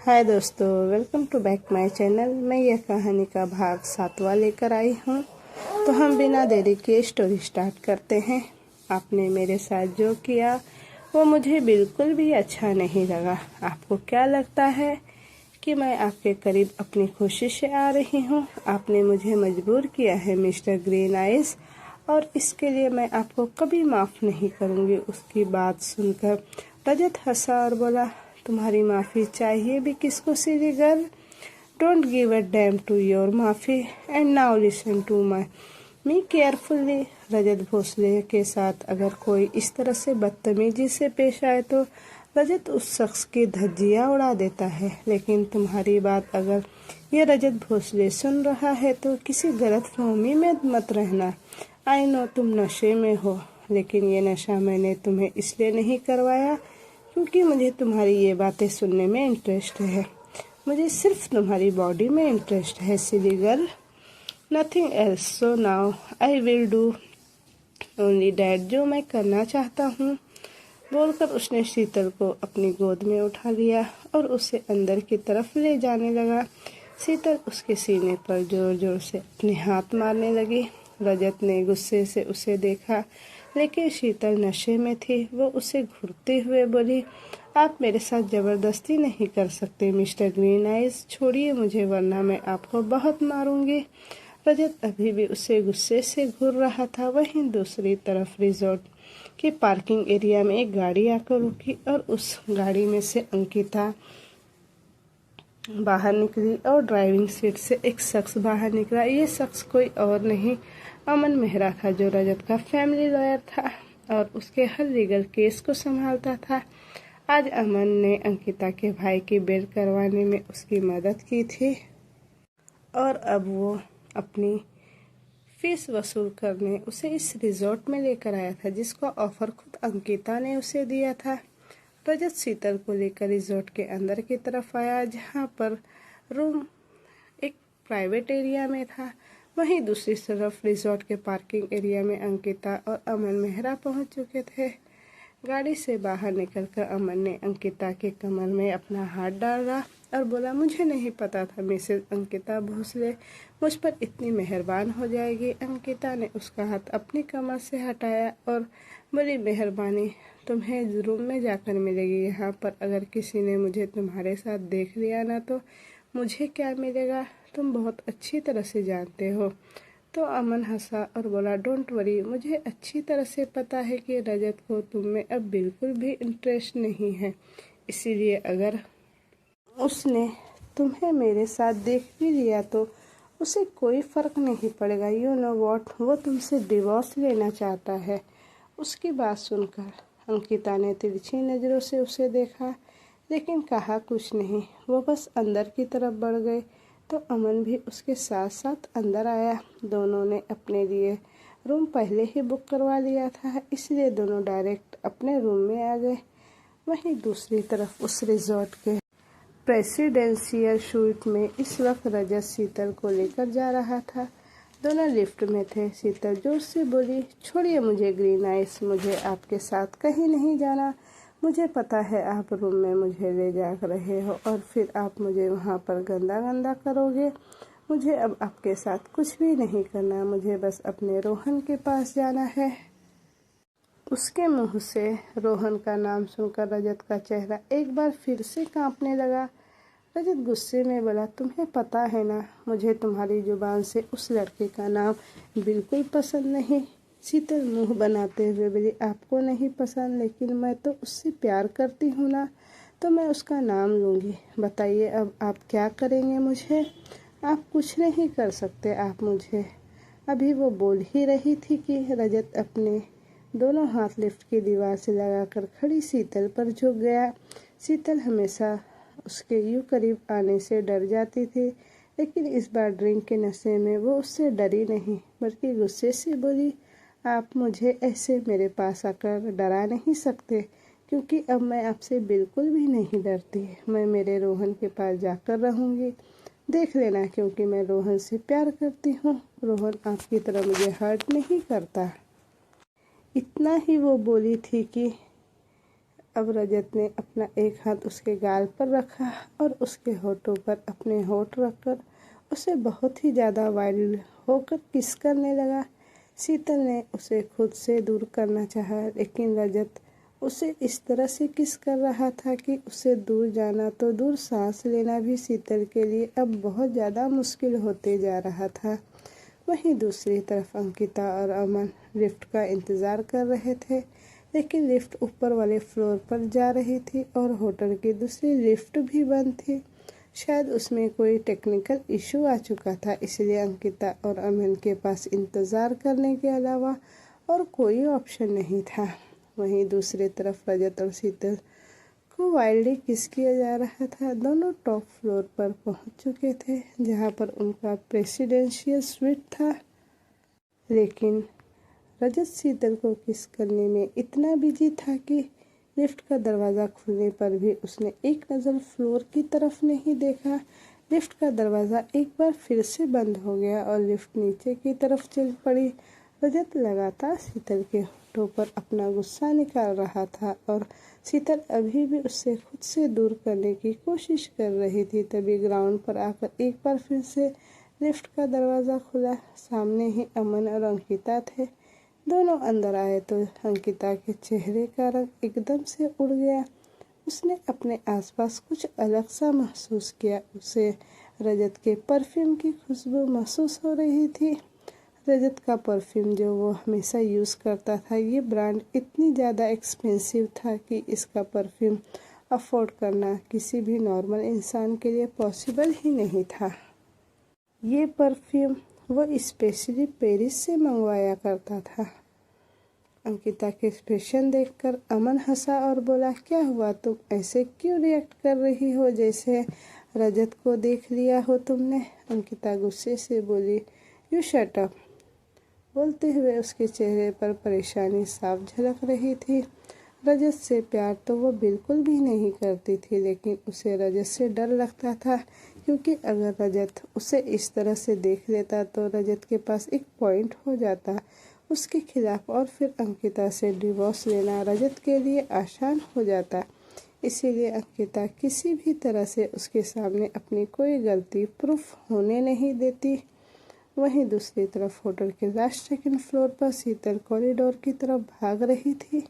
हाय दोस्तों, welcome to back my channel. मैं यह कहानी का भाग 7वां लेकर आई हूँ। तो हम बिना देरी के स्टोरी स्टार्ट करते हैं। आपने मेरे साथ जो किया वो मुझे बिल्कुल भी अच्छा नहीं लगा। आपको क्या लगता है कि मैं आपके करीब अपनी खुशी से आ रही हूँ? आपने मुझे मजबूर किया है मिस्टर ग्रीन आइज, और इसके लिए मैं आपको कभी माफ़ नहीं करूँगी। उसकी बात सुनकर रजत हंसा और बोला, तुम्हारी माफ़ी चाहिए भी किसको silly girl? Don't give a damn to your माफ़ी and now listen to my me carefully. Rajat Bhosle के साथ अगर कोई इस तरह से बदतमीजी से पेश आए तो रजत उस शख्स की धज्जियाँ उड़ा देता है। लेकिन तुम्हारी बात अगर ये रजत भोसले सुन रहा है तो किसी गलतफहमी में मत रहना। आई नो तुम नशे में हो, लेकिन ये नशा मैंने तुम्हें इसलिए नहीं करवाया क्योंकि मुझे तुम्हारी ये बातें सुनने में इंटरेस्ट है। मुझे सिर्फ तुम्हारी बॉडी में इंटरेस्ट है silly girl, nothing else. So now I will do only that, जो मैं करना चाहता हूँ। बोलकर उसने शीतल को अपनी गोद में उठा लिया और उसे अंदर की तरफ ले जाने लगा। शीतल उसके सीने पर जोर जोर से अपने हाथ मारने लगी। रजत ने गुस्से से उसे देखा, लेकिन शीतल नशे में थी। वो उसे घूरते हुए बोली, आप मेरे साथ जबरदस्ती नहीं कर सकते मिस्टर ग्रीन आइज, छोड़िए मुझे वरना मैं आपको बहुत मारूंगी। रजत अभी भी उसे गुस्से से घूर रहा था। वहीं दूसरी तरफ रिजॉर्ट की पार्किंग एरिया में एक गाड़ी आकर रुकी और उस गाड़ी में से अंकिता बाहर निकली और ड्राइविंग सीट से एक शख्स बाहर निकला। ये शख्स कोई और नहीं अमन मेहरा था, जो रजत का फैमिली लॉयर था और उसके हर लीगल केस को संभालता था। आज अमन ने अंकिता के भाई की बेल करवाने में उसकी मदद की थी और अब वो अपनी फीस वसूल करने उसे इस रिजॉर्ट में लेकर आया था, जिसका ऑफर खुद अंकिता ने उसे दिया था। रजत शीतल को लेकर रिजॉर्ट के अंदर की तरफ आया, जहाँ पर रूम एक प्राइवेट एरिया में था। वहीं दूसरी तरफ रिजॉर्ट के पार्किंग एरिया में अंकिता और अमन मेहरा पहुंच चुके थे। गाड़ी से बाहर निकलकर अमन ने अंकिता के कमर में अपना हाथ डाला और बोला, मुझे नहीं पता था मिसेज अंकिता भोसले मुझ पर इतनी मेहरबान हो जाएगी। अंकिता ने उसका हाथ अपनी कमर से हटाया और बोली, मेहरबानी तुम्हें रूम में जाकर मिलेगी। यहाँ पर अगर किसी ने मुझे तुम्हारे साथ देख लिया ना तो मुझे क्या मिलेगा, तुम बहुत अच्छी तरह से जानते हो। तो अमन हंसा और बोला, डोंट वरी, मुझे अच्छी तरह से पता है कि रजत को तुम में अब बिल्कुल भी इंटरेस्ट नहीं है, इसीलिए अगर उसने तुम्हें मेरे साथ देख भी लिया तो उसे कोई फ़र्क नहीं पड़ेगा। यू नो वॉट, वो तुमसे डिवोर्स लेना चाहता है। उसकी बात सुनकर अंकिता ने तिरछी नज़रों से उसे देखा, लेकिन कहा कुछ नहीं। वो बस अंदर की तरफ बढ़ गए तो अमन भी उसके साथ साथ अंदर आया। दोनों ने अपने लिए रूम पहले ही बुक करवा लिया था, इसलिए दोनों डायरेक्ट अपने रूम में आ गए। वहीं दूसरी तरफ उस रिजॉर्ट के प्रेसिडेंशियल सूट में इस वक्त रजत शीतल को लेकर जा रहा था। दोनों लिफ्ट में थे। शीतल जोर से बोली, छोड़िए मुझे ग्रीन आइस, मुझे आपके साथ कहीं नहीं जाना। मुझे पता है आप रूम में मुझे ले जा रहे हो और फिर आप मुझे वहाँ पर गंदा गंदा करोगे। मुझे अब आपके साथ कुछ भी नहीं करना, मुझे बस अपने रोहन के पास जाना है। उसके मुंह से रोहन का नाम सुनकर रजत का चेहरा एक बार फिर से कांपने लगा। रजत गुस्से में बोला, तुम्हें पता है ना, मुझे तुम्हारी जुबान से उस लड़के का नाम बिल्कुल पसंद नहीं। शीतल मुंह बनाते हुए बोली, आपको नहीं पसंद, लेकिन मैं तो उससे प्यार करती हूँ ना, तो मैं उसका नाम लूँगी। बताइए अब आप क्या करेंगे मुझे? आप कुछ नहीं कर सकते आप मुझे। अभी वो बोल ही रही थी कि रजत अपने दोनों हाथ लिफ्ट की दीवार से लगाकर खड़ी शीतल पर झुक गया। शीतल हमेशा उसके यूं करीब आने से डर जाती थी, लेकिन इस बार ड्रिंक के नशे में वो उससे डरी नहीं, बल्कि गुस्से से बोली, आप मुझे ऐसे मेरे पास आकर डरा नहीं सकते, क्योंकि अब मैं आपसे बिल्कुल भी नहीं डरती। मैं मेरे रोहन के पास जाकर रहूँगी, देख लेना, क्योंकि मैं रोहन से प्यार करती हूँ। रोहन आपकी तरह मुझे हर्ट नहीं करता। इतना ही वो बोली थी कि अब रजत ने अपना एक हाथ उसके गाल पर रखा और उसके होठों पर अपने होठ रखकर उसे बहुत ही ज़्यादा वाइल्ड होकर किस करने लगा। शीतल ने उसे खुद से दूर करना चाहा, लेकिन रजत उसे इस तरह से किस कर रहा था कि उसे दूर जाना तो दूर, सांस लेना भी शीतल के लिए अब बहुत ज़्यादा मुश्किल होते जा रहा था। वहीं दूसरी तरफ अंकिता और अमन लिफ्ट का इंतज़ार कर रहे थे, लेकिन लिफ्ट ऊपर वाले फ्लोर पर जा रही थी और होटल की दूसरी लिफ्ट भी बंद थी। शायद उसमें कोई टेक्निकल इशू आ चुका था, इसलिए अंकिता और अमन के पास इंतज़ार करने के अलावा और कोई ऑप्शन नहीं था। वहीं दूसरी तरफ रजत और शीतल को वाइल्डली किस किया जा रहा था। दोनों टॉप फ्लोर पर पहुंच चुके थे, जहां पर उनका प्रेसिडेंशियल स्वीट था, लेकिन रजत शीतल को किस करने में इतना बिजी था कि लिफ्ट का दरवाज़ा खुलने पर भी उसने एक नज़र फ्लोर की तरफ नहीं देखा। लिफ्ट का दरवाज़ा एक बार फिर से बंद हो गया और लिफ्ट नीचे की तरफ चल पड़ी। रजत लगातार शीतल के होठों पर अपना गुस्सा निकाल रहा था और शीतल अभी भी उससे खुद से दूर करने की कोशिश कर रही थी। तभी ग्राउंड पर आकर एक बार फिर से लिफ्ट का दरवाज़ा खुला। सामने ही अमन और अंकिता थे। दोनों अंदर आए तो अंकिता के चेहरे का रंग एकदम से उड़ गया। उसने अपने आसपास कुछ अलग सा महसूस किया। उसे रजत के परफ्यूम की खुशबू महसूस हो रही थी। रजत का परफ्यूम जो वो हमेशा यूज़ करता था, ये ब्रांड इतनी ज़्यादा एक्सपेंसिव था कि इसका परफ्यूम अफोर्ड करना किसी भी नॉर्मल इंसान के लिए पॉसिबल ही नहीं था। ये परफ्यूम वो स्पेशली पेरिस से मंगवाया करता था। अंकिता के एक्सप्रेशन देखकर अमन हंसा और बोला, क्या हुआ, तुम ऐसे क्यों रिएक्ट कर रही हो जैसे रजत को देख लिया हो तुमने। अंकिता गुस्से से बोली, यू शट अप। बोलते हुए उसके चेहरे पर परेशानी साफ झलक रही थी। रजत से प्यार तो वो बिल्कुल भी नहीं करती थी, लेकिन उसे रजत से डर लगता था, क्योंकि अगर रजत उसे इस तरह से देख लेता तो रजत के पास एक पॉइंट हो जाता उसके खिलाफ, और फिर अंकिता से डिवोर्स लेना रजत के लिए आसान हो जाता। इसीलिए अंकिता किसी भी तरह से उसके सामने अपनी कोई गलती प्रूफ होने नहीं देती। वहीं दूसरी तरफ होटल के लास्ट सेकंड फ्लोर पर शीतल कॉरिडोर की तरफ भाग रही थी।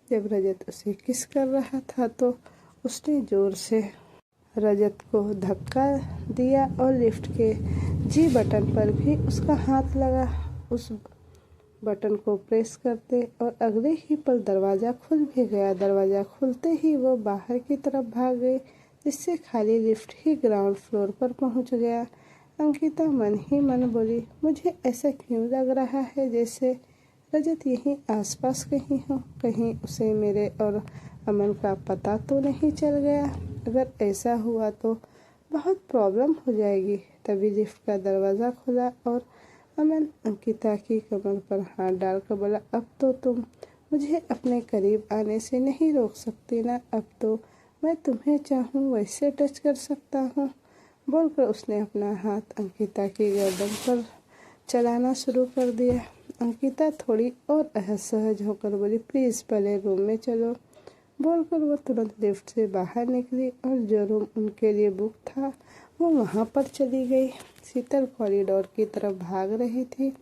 जब रजत उसे किस कर रहा था तो उसने जोर से रजत को धक्का दिया और लिफ्ट के जी बटन पर भी उसका हाथ लगा। उस बटन को प्रेस करते और अगले ही पल दरवाज़ा खुल भी गया। दरवाज़ा खुलते ही वो बाहर की तरफ भाग गई, जिससे खाली लिफ्ट ही ग्राउंड फ्लोर पर पहुंच गया। अंकिता मन ही मन बोली, मुझे ऐसा क्यों लग रहा है जैसे रजत यहीं आसपास कहीं हो, कहीं उसे मेरे और अमन का पता तो नहीं चल गया। अगर ऐसा हुआ तो बहुत प्रॉब्लम हो जाएगी। तभी लिफ्ट का दरवाज़ा खुला और अमन अंकिता की कमर पर हाथ डालकर बोला, अब तो तुम मुझे अपने करीब आने से नहीं रोक सकती ना, अब तो मैं तुम्हें चाहूँ वैसे टच कर सकता हूँ। बोलकर उसने अपना हाथ अंकिता की गर्दन पर चलाना शुरू कर दिया। अंकिता थोड़ी और असहज होकर बोली, प्लीज़ पहले रूम में चलो। बोलकर वो तुरंत लिफ्ट से बाहर निकली और जो रूम उनके लिए बुक था वो वहाँ पर चली गई। शीतल कॉरिडोर की तरफ भाग रही थी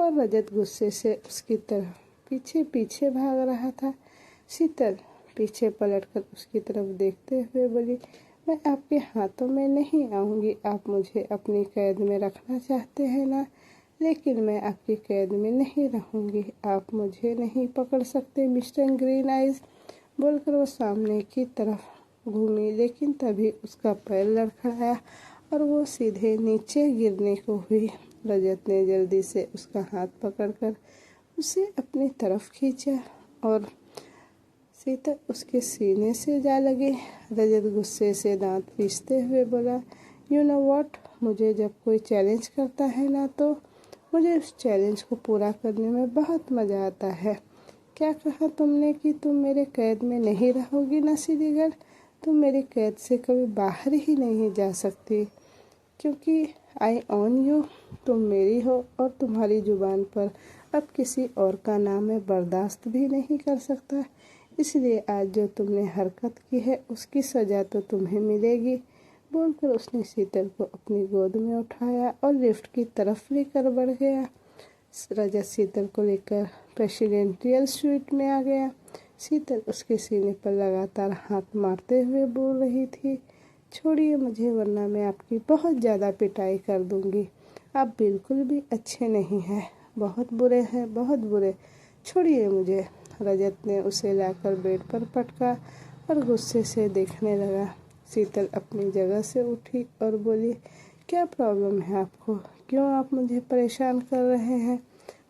और रजत गुस्से से उसकी तरफ पीछे पीछे भाग रहा था। शीतल पीछे पलटकर उसकी तरफ देखते हुए बोली, मैं आपके हाथों में नहीं आऊँगी। आप मुझे अपनी कैद में रखना चाहते हैं ना, लेकिन मैं आपकी कैद में नहीं रहूँगी। आप मुझे नहीं पकड़ सकते मिस्टर ग्रीन आइज। बोलकर वो सामने की तरफ घूमी, लेकिन तभी उसका पैर लड़खड़ाया और वो सीधे नीचे गिरने को हुई। रजत ने जल्दी से उसका हाथ पकड़कर उसे अपनी तरफ खींचा और शीतल उसके सीने से जा लगी। रजत गुस्से से दांत पीसते हुए बोला, यू नो व्हाट, मुझे जब कोई चैलेंज करता है ना तो मुझे उस चैलेंज को पूरा करने में बहुत मज़ा आता है। क्या कहा तुमने कि तुम मेरे कैद में नहीं रहोगी ना सीरीगल? तुम मेरी कैद से कभी बाहर ही नहीं जा सकती, क्योंकि आई ऑन यू, तुम मेरी हो और तुम्हारी जुबान पर अब किसी और का नाम मैं बर्दाश्त भी नहीं कर सकता। इसलिए आज जो तुमने हरकत की है उसकी सज़ा तो तुम्हें मिलेगी, बोलकर उसने शीतल को अपनी गोद में उठाया और लिफ्ट की तरफ लेकर बढ़ गया। रजत शीतल को लेकर प्रेसिडेंशियल स्वीट में आ गया। शीतल उसके सीने पर लगातार हाथ मारते हुए बोल रही थी, छोड़िए मुझे वरना मैं आपकी बहुत ज़्यादा पिटाई कर दूंगी। आप बिल्कुल भी अच्छे नहीं हैं, बहुत बुरे हैं, बहुत बुरे, छोड़िए मुझे। रजत ने उसे लाकर बेड पर पटका और गुस्से से देखने लगा। शीतल अपनी जगह से उठी और बोली, क्या प्रॉब्लम है आपको? क्यों आप मुझे परेशान कर रहे हैं?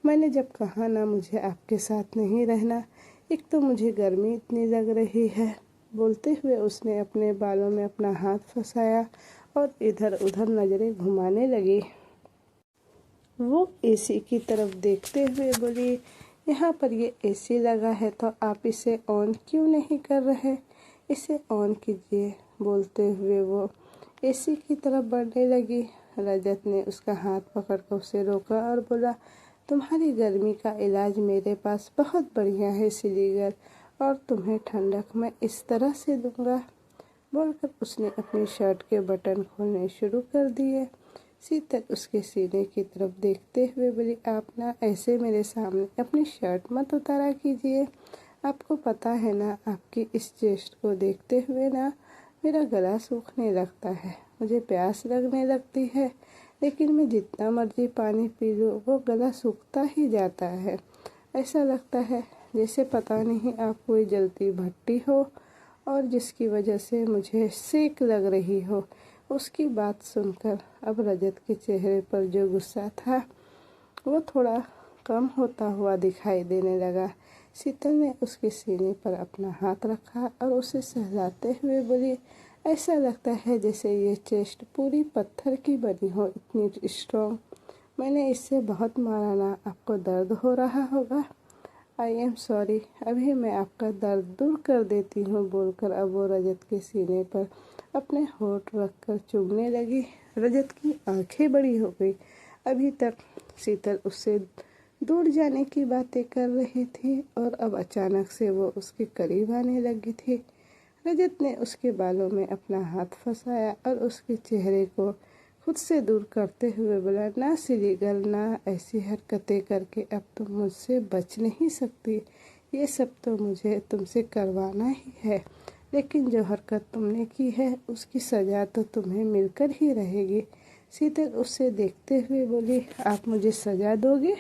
मैंने जब कहा ना मुझे आपके साथ नहीं रहना, एक तो मुझे गर्मी इतनी लग रही है। बोलते हुए उसने अपने बालों में अपना हाथ फंसाया और इधर उधर नज़रें घुमाने लगी। वो एसी की तरफ देखते हुए बोली, यहाँ पर ये एसी लगा है तो आप इसे ऑन क्यों नहीं कर रहे? इसे ऑन कीजिए। बोलते हुए वो एसी की तरफ बढ़ने लगी। रजत ने उसका हाथ पकड़कर उसे रोका और बोला, तुम्हारी गर्मी का इलाज मेरे पास बहुत बढ़िया है सिलीगर, और तुम्हें ठंडक मैं इस तरह से दूंगा। बोलकर उसने अपनी शर्ट के बटन खोलने शुरू कर दिए। शीतल उसके सीने की तरफ देखते हुए बोली, आप ना ऐसे मेरे सामने अपनी शर्ट मत उतारा कीजिए। आपको पता है ना, आपकी इस चेस्ट को देखते हुए ना मेरा गला सूखने लगता है, मुझे प्यास लगने लगती है, लेकिन मैं जितना मर्जी पानी पी लूँ वो गला सूखता ही जाता है। ऐसा लगता है जैसे पता नहीं आप कोई जलती भट्टी हो और जिसकी वजह से मुझे सेक लग रही हो। उसकी बात सुनकर अब रजत के चेहरे पर जो गुस्सा था वो थोड़ा कम होता हुआ दिखाई देने लगा। शीतल ने उसके सीने पर अपना हाथ रखा और उसे सहलाते हुए बोली, ऐसा लगता है जैसे ये चेस्ट पूरी पत्थर की बनी हो, इतनी स्ट्रॉन्ग। मैंने इससे बहुत मारा ना, आपको दर्द हो रहा होगा। आई एम सॉरी, अभी मैं आपका दर्द दूर कर देती हूँ। बोलकर अब वो रजत के सीने पर अपने होठ रखकर चूमने लगी। रजत की आंखें बड़ी हो गई। अभी तक शीतल उससे दूर जाने की बातें कर रही थी और अब अचानक से वो उसके करीब आने लगी थी। रजत ने उसके बालों में अपना हाथ फंसाया और उसके चेहरे को खुद से दूर करते हुए बोला, ना सिली गर्ल, ना ऐसी हरकतें करके अब तुम मुझसे बच नहीं सकती। ये सब तो मुझे तुमसे करवाना ही है, लेकिन जो हरकत तुमने की है उसकी सज़ा तो तुम्हें मिलकर ही रहेगी। शीतल उसे देखते हुए बोली, आप मुझे सज़ा दोगे?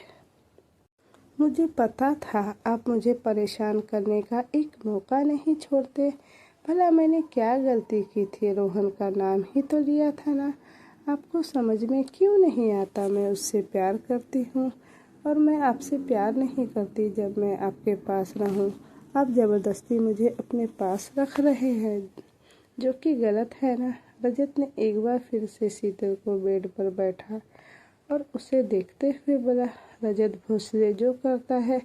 मुझे पता था आप मुझे परेशान करने का एक मौका नहीं छोड़ते। भला मैंने क्या गलती की थी? रोहन का नाम ही तो लिया था ना। आपको समझ में क्यों नहीं आता मैं उससे प्यार करती हूँ और मैं आपसे प्यार नहीं करती जब मैं आपके पास रहूँ। आप ज़बरदस्ती मुझे अपने पास रख रहे हैं, जो कि गलत है ना। रजत ने एक बार फिर से शीतल को बेड पर बैठा और उसे देखते हुए बोला, रजत भोसले जो करता है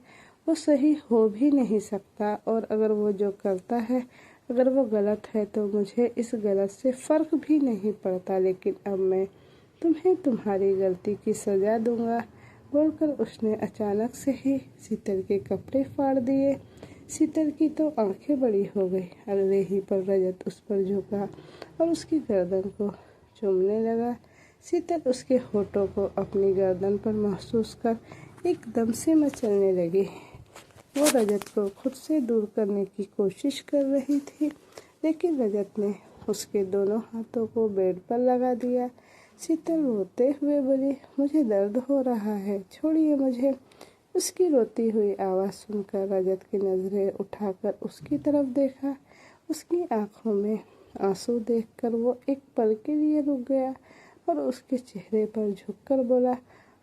वो सही हो भी नहीं सकता, और अगर वो जो करता है अगर वो गलत है तो मुझे इस गलत से फ़र्क भी नहीं पड़ता, लेकिन अब मैं तुम्हें तुम्हारी गलती की सज़ा दूंगा। बोलकर उसने अचानक से ही शीतल के कपड़े फाड़ दिए। शीतल की तो आंखें बड़ी हो गई। अगले ही पर रजत उस पर झुका और उसकी गर्दन को चूमने लगा। शीतल उसके होठों को अपनी गर्दन पर महसूस कर एकदम से मचलने लगी। वो रजत को खुद से दूर करने की कोशिश कर रही थी, लेकिन रजत ने उसके दोनों हाथों को बेड पर लगा दिया। शीतल रोते हुए बोली, मुझे दर्द हो रहा है, छोड़िए मुझे। उसकी रोती हुई आवाज़ सुनकर रजत की नज़रें उठाकर उसकी तरफ देखा। उसकी आंखों में आंसू देखकर वो एक पल के लिए रुक गया और उसके चेहरे पर झुककर बोला,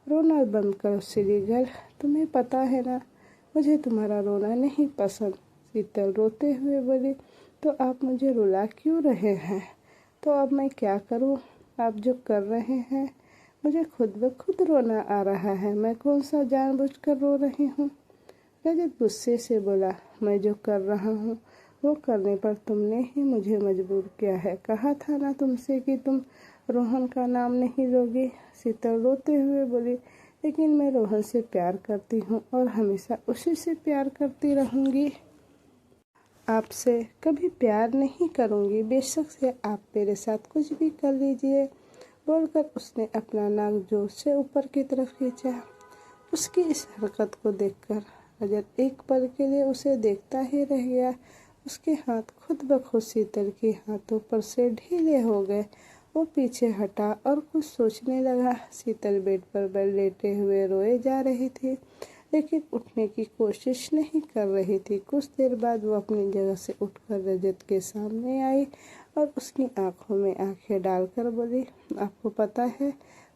रोना बंद करो सिली गर्ल, तुम्हें पता है ना मुझे तुम्हारा रोना नहीं पसंद। शीतल रोते हुए बोली, तो आप मुझे रुला क्यों रहे हैं? तो अब मैं क्या करूं? आप जो कर रहे हैं मुझे खुद ब खुद रोना आ रहा है। मैं कौन सा जानबूझकर रो रही हूँ? रजत गुस्से से बोला, मैं जो कर रहा हूँ वो करने पर तुमने ही मुझे मजबूर किया है। कहा था ना तुमसे कि तुम रोहन का नाम नहीं लोगी। शीतल रोते हुए बोली, लेकिन मैं रोहन से प्यार करती हूँ और हमेशा उसी से प्यार करती रहूँगी। आपसे कभी प्यार नहीं करूँगी, बेशक से आप मेरे साथ कुछ भी कर लीजिए, बोलकर उसने अपना नाक जोर से ऊपर की तरफ खींचा। उसकी इस हरकत को देखकर रजत एक पल के लिए उसे देखता ही रह गया। उसके हाथ खुद ब खुद शीतल के हाथों पर से ढीले हो गए। वो पीछे हटा और कुछ सोचने लगा। शीतल बेड पर लेटे हुए रोए जा रही थी, लेकिन उठने की कोशिश नहीं कर रही थी। कुछ देर बाद वो अपनी जगह से उठकर रजत के सामने आई और उसकी आंखों में आंखें डालकर बोली, आपको पता है,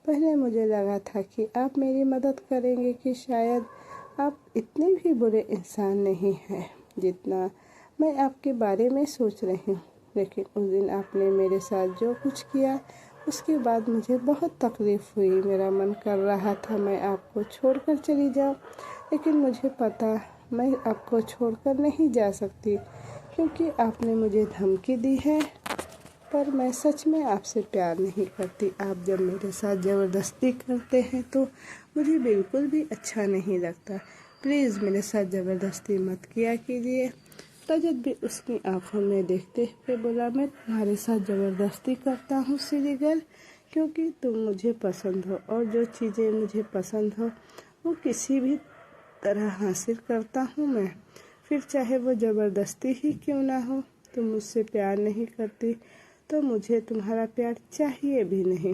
पहले मुझे लगा था कि आप मेरी मदद करेंगे, कि शायद आप इतने भी बुरे इंसान नहीं हैं जितना मैं आपके बारे में सोच रही हूँ। लेकिन उस दिन आपने मेरे साथ जो कुछ किया, उसके बाद मुझे बहुत तकलीफ़ हुई। मेरा मन कर रहा था मैं आपको छोड़कर चली जाऊँ, लेकिन मुझे पता मैं आपको छोड़कर नहीं जा सकती, क्योंकि आपने मुझे धमकी दी है। पर मैं सच में आपसे प्यार नहीं करती। आप जब मेरे साथ ज़बरदस्ती करते हैं तो मुझे बिल्कुल भी अच्छा नहीं लगता। प्लीज़ मेरे साथ ज़बरदस्ती मत किया कीजिए। रजत भी उसकी आंखों में देखते हुए बोला, मैं तुम्हारे साथ ज़बरदस्ती करता हूँ सिली गर्ल, क्योंकि तुम मुझे पसंद हो, और जो चीज़ें मुझे पसंद हो वो किसी भी तरह हासिल करता हूँ मैं, फिर चाहे वो ज़बरदस्ती ही क्यों ना हो। तुम मुझसे प्यार नहीं करती तो मुझे तुम्हारा प्यार चाहिए भी नहीं,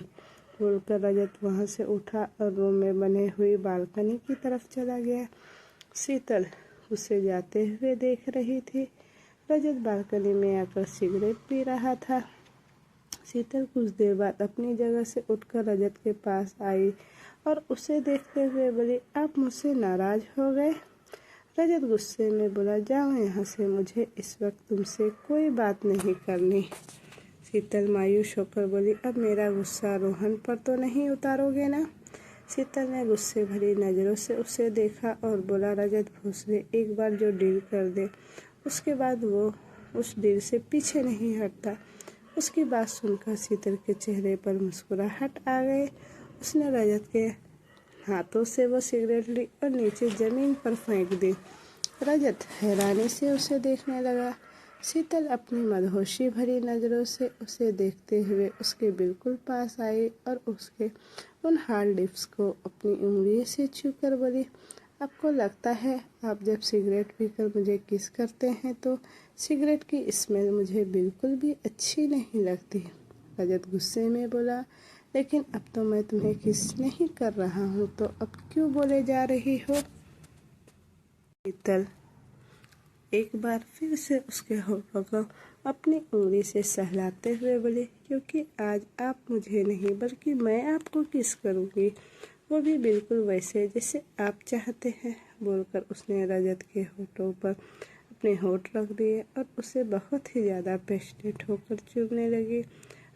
बोलकर रजत वहाँ से उठा और रूम में बने हुई बालकनी की तरफ चला गया। शीतल उसे जाते हुए देख रही थी। रजत बालकनी में आकर सिगरेट पी रहा था। शीतल कुछ देर बाद अपनी जगह से उठकर रजत के पास आई और उसे देखते हुए बोली, आप मुझसे नाराज हो गए? रजत गुस्से में बोला, जाओ यहाँ से, मुझे इस वक्त तुमसे कोई बात नहीं करनी। शीतल मायूस होकर बोली, अब मेरा गुस्सा रोहन पर तो नहीं उतारोगे ना? शीतल ने गुस्से भरी नज़रों से उसे देखा और बोला, रजत भोसले एक बार जो डील कर दे, उसके बाद वो उस डील से पीछे नहीं हटता। उसकी बात सुनकर शीतल के चेहरे पर मुस्कुराहट आ गई। उसने रजत के हाथों से वो सिगरेट ली और नीचे ज़मीन पर फेंक दी। रजत हैरानी से उसे देखने लगा। शीतल अपनी मदहोशी भरी नज़रों से उसे देखते हुए उसके बिल्कुल पास आई और उसके उन हार्ड लिप्स को अपनी उंगली से छूकर बोली, आपको लगता है आप जब सिगरेट पीकर मुझे किस करते हैं तो सिगरेट की स्मेल मुझे बिल्कुल भी अच्छी नहीं लगती। रजत गुस्से में बोला, लेकिन अब तो मैं तुम्हें किस नहीं कर रहा हूँ, तो अब क्यों बोले जा रही हो? शीतल एक बार फिर से उसके होठों को अपनी उंगली से सहलाते हुए बोली, क्योंकि आज आप मुझे नहीं बल्कि मैं आपको किस करूँगी, वो भी बिल्कुल वैसे जैसे आप चाहते हैं, बोलकर उसने रजत के होठों पर अपने होठ रख दिए और उसे बहुत ही ज़्यादा पैशनेट होकर चूमने लगी।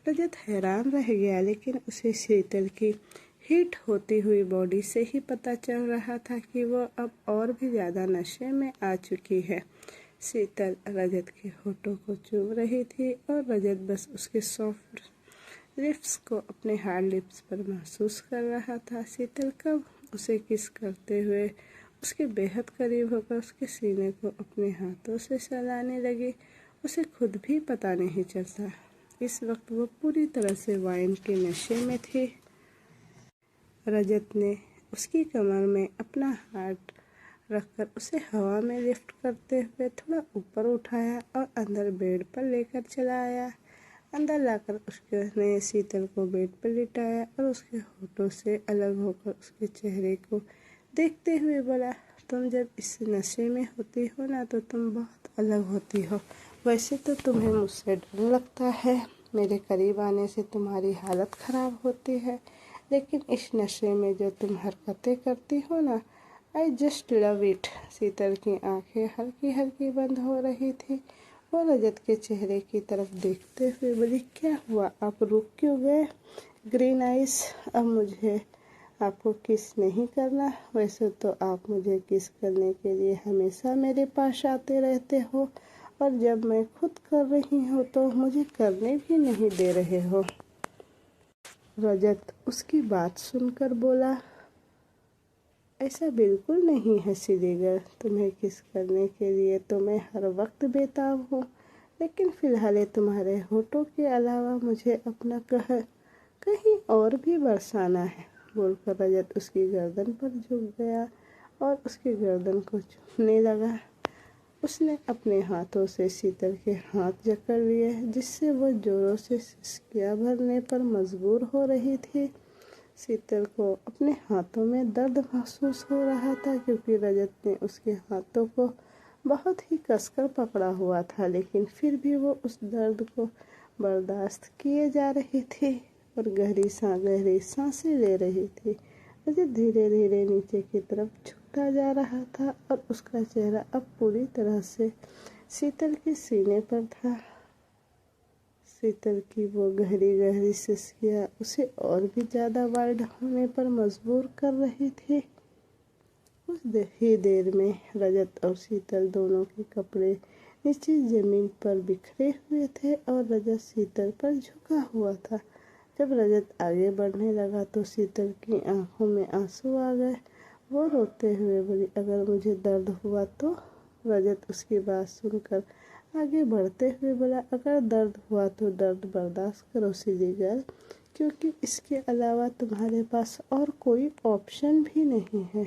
रजत हैरान रह गया, लेकिन उसे शीतल की हीट होती हुई बॉडी से ही पता चल रहा था कि वो अब और भी ज़्यादा नशे में आ चुकी है। शीतल रजत के होठों को चूम रही थी और रजत बस उसके सॉफ्ट लिप्स को अपने हार्ड लिप्स पर महसूस कर रहा था। शीतल कब उसे किस करते हुए उसके बेहद करीब होकर उसके सीने को अपने हाथों से सहलाने लगी, उसे खुद भी पता नहीं चलता। इस वक्त वो पूरी तरह से वाइन के नशे में थी। रजत ने उसकी कमर में अपना हाथ रखकर उसे हवा में लिफ्ट करते हुए थोड़ा ऊपर उठाया और अंदर बेड पर लेकर चला आया। अंदर लाकर उसने शीतल को बेड पर लिटाया और उसके होठों से अलग होकर उसके चेहरे को देखते हुए बोला, तुम जब इस नशे में होती हो ना तो तुम बहुत अलग होती हो। वैसे तो तुम्हें मुझसे डर लगता है, मेरे करीब आने से तुम्हारी हालत ख़राब होती है, लेकिन इस नशे में जो तुम हरकतें करती हो ना, आई जस्ट लव इट। शीतल की आंखें हल्की हल्की बंद हो रही थी। वो रजत के चेहरे की तरफ देखते हुए बोली, क्या हुआ, आप रुक क्यों गए? ग्रीन आइस, अब मुझे आपको किस नहीं करना? वैसे तो आप मुझे किस करने के लिए हमेशा मेरे पास आते रहते हो, और जब मैं खुद कर रही हूँ तो मुझे करने भी नहीं दे रहे हो। रजत उसकी बात सुनकर बोला, ऐसा बिल्कुल नहीं है श्रीगर, तुम्हें किस करने के लिए तो मैं हर वक्त बेताब हूँ, लेकिन फिलहाल ये तुम्हारे होठों के अलावा मुझे अपना कहर कहीं और भी बरसाना है, बोलकर रजत उसकी गर्दन पर झुक गया और उसकी गर्दन को चूमने लगा। उसने अपने हाथों से शीतल के हाथ जकड़ लिए, जिससे वो जोरों से सिसकियां भरने पर मजबूर हो रही थी। शीतल को अपने हाथों में दर्द महसूस हो रहा था, क्योंकि रजत ने उसके हाथों को बहुत ही कसकर पकड़ा हुआ था, लेकिन फिर भी वो उस दर्द को बर्दाश्त किए जा रही थी और गहरी सांसें ले रही थी। रजत धीरे धीरे नीचे की तरफ झुकता जा रहा था और उसका चेहरा अब पूरी तरह से शीतल के सीने पर था। शीतल की वो गहरी सिसकियां उसे और भी ज्यादा वाइड होने पर मजबूर कर रही थी। उस ही देर में रजत और शीतल दोनों के कपड़े नीचे जमीन पर बिखरे हुए थे और रजत शीतल पर झुका हुआ था। जब रजत आगे बढ़ने लगा तो शीतल की आंखों में आंसू आ गए। वो रोते हुए बोली, अगर मुझे दर्द हुआ तो? रजत उसकी बात सुनकर आगे बढ़ते हुए बोला, अगर दर्द हुआ तो दर्द बर्दाश्त करो श्रीगर, क्योंकि इसके अलावा तुम्हारे पास और कोई ऑप्शन भी नहीं है।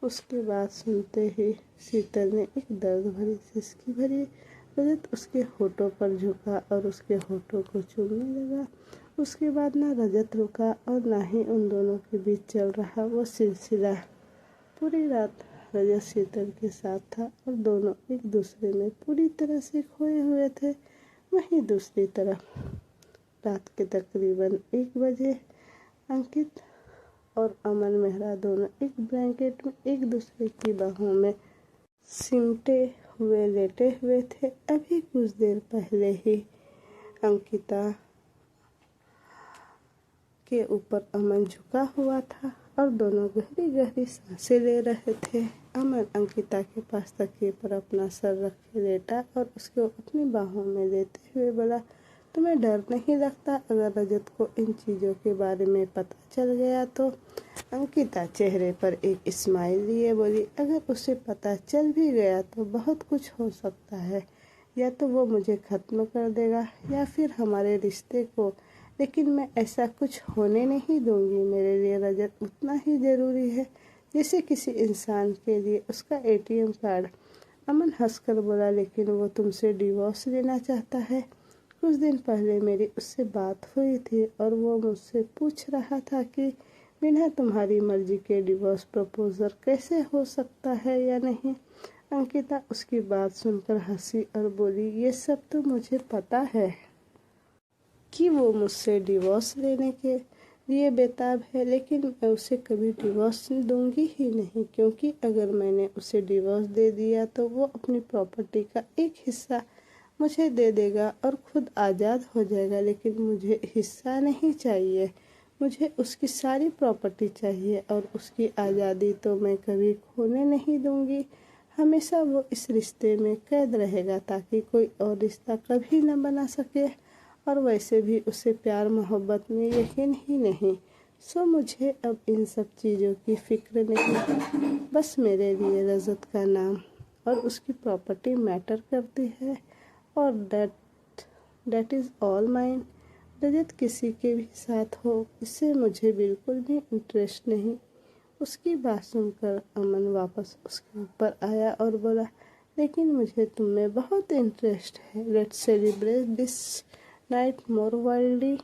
उसकी बात सुनते ही शीतल ने एक दर्द भरी सिसकी भरी। रजत उसके होठों पर झुका और उसके होठों को चूमने लगा। उसके बाद ना रजत रुका और ना ही उन दोनों के बीच चल रहा वो सिलसिला। पूरी रात रजत शीतल के साथ था और दोनों एक दूसरे में पूरी तरह से खोए हुए थे। वहीं दूसरी तरफ रात के तकरीबन 1 बजे अंकित और अमन मेहरा दोनों एक ब्लैंकेट में एक दूसरे की बाहों में सिमटे हुए लेटे हुए थे। अभी कुछ देर पहले ही अंकिता के ऊपर अमन झुका हुआ था और दोनों गहरी सांसें ले रहे थे। अमन अंकिता के पास तकिए पर अपना सर रखे लेटा और उसको अपनी बाहों में लेते हुए बोला, तुम्हें डर नहीं लगता अगर रजत को इन चीज़ों के बारे में पता चल गया तो? अंकिता चेहरे पर एक स्माइल लिए बोली, अगर उसे पता चल भी गया तो बहुत कुछ हो सकता है। या तो वो मुझे ख़त्म कर देगा या फिर हमारे रिश्ते को, लेकिन मैं ऐसा कुछ होने नहीं दूंगी। मेरे लिए रजत उतना ही ज़रूरी है जैसे किसी इंसान के लिए उसका ATM कार्ड। अमन हंसकर बोला, लेकिन वो तुमसे डिवोर्स लेना चाहता है। कुछ दिन पहले मेरी उससे बात हुई थी और वो मुझसे पूछ रहा था कि बिना तुम्हारी मर्जी के डिवोर्स प्रपोजल कैसे हो सकता है या नहीं। अंकिता उसकी बात सुनकर हंसी और बोली, ये सब तो मुझे पता है कि वो मुझसे डिवोर्स लेने के लिए बेताब है, लेकिन मैं उसे कभी डिवोर्स दूंगी ही नहीं, क्योंकि अगर मैंने उसे डिवोर्स दे दिया तो वो अपनी प्रॉपर्टी का एक हिस्सा मुझे दे देगा और खुद आज़ाद हो जाएगा। लेकिन मुझे हिस्सा नहीं चाहिए, मुझे उसकी सारी प्रॉपर्टी चाहिए और उसकी आज़ादी तो मैं कभी खोने नहीं दूंगी। हमेशा वो इस रिश्ते में कैद रहेगा ताकि कोई और रिश्ता कभी न बना सके, और वैसे भी उसे प्यार मोहब्बत में यकीन ही नहीं। सो मुझे अब इन सब चीज़ों की फिक्र नहीं, बस मेरे लिए रजत का नाम और उसकी प्रॉपर्टी मैटर करती है, और दैट इज़ ऑल माइन। रजत किसी के भी साथ हो, इससे मुझे बिल्कुल भी इंटरेस्ट नहीं। उसकी बात सुनकर अमन वापस उसके ऊपर आया और बोला, लेकिन मुझे तुम में बहुत इंटरेस्ट है। Let's celebrate this night more wildly.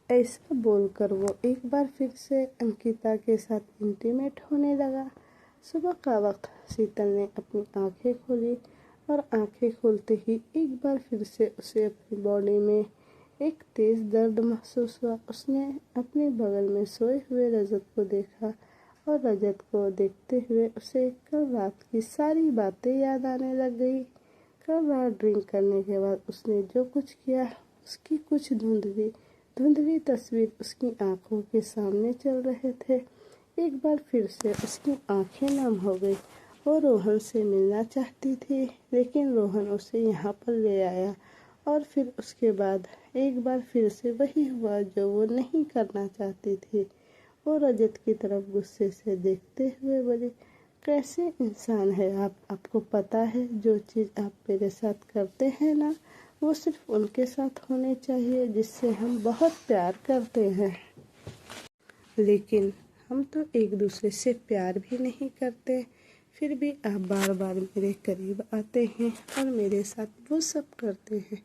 ऐसा बोलकर वो एक बार फिर से अंकिता के साथ इंटीमेट होने लगा। सुबह का वक्त शीतल ने अपनी आंखें खोली और आंखें खोलते ही एक बार फिर से उसे अपनी बॉडी में एक तेज दर्द महसूस हुआ। उसने अपने बगल में सोए हुए रजत को देखा और रजत को देखते हुए उसे कल रात की सारी बातें याद आने लग गई। कल रात ड्रिंक करने के बाद उसने जो कुछ किया उसकी कुछ धुंधली तस्वीर उसकी आंखों के सामने चल रहे थे। एक बार फिर से उसकी आंखें नम हो गई। वो रोहन से मिलना चाहती थी, लेकिन रोहन उसे यहाँ पर ले आया, और फिर उसके बाद एक बार फिर से वही हुआ जो वो नहीं करना चाहती थी। वो रजत की तरफ गुस्से से देखते हुए बोली, कैसे इंसान है आप? आपको पता है जो चीज़ आप मेरे साथ करते हैं ना, वो सिर्फ उनके साथ होनी चाहिए जिससे हम बहुत प्यार करते हैं, लेकिन हम तो एक दूसरे से प्यार भी नहीं करते। फिर भी आप बार बार मेरे करीब आते हैं और मेरे साथ वो सब करते हैं।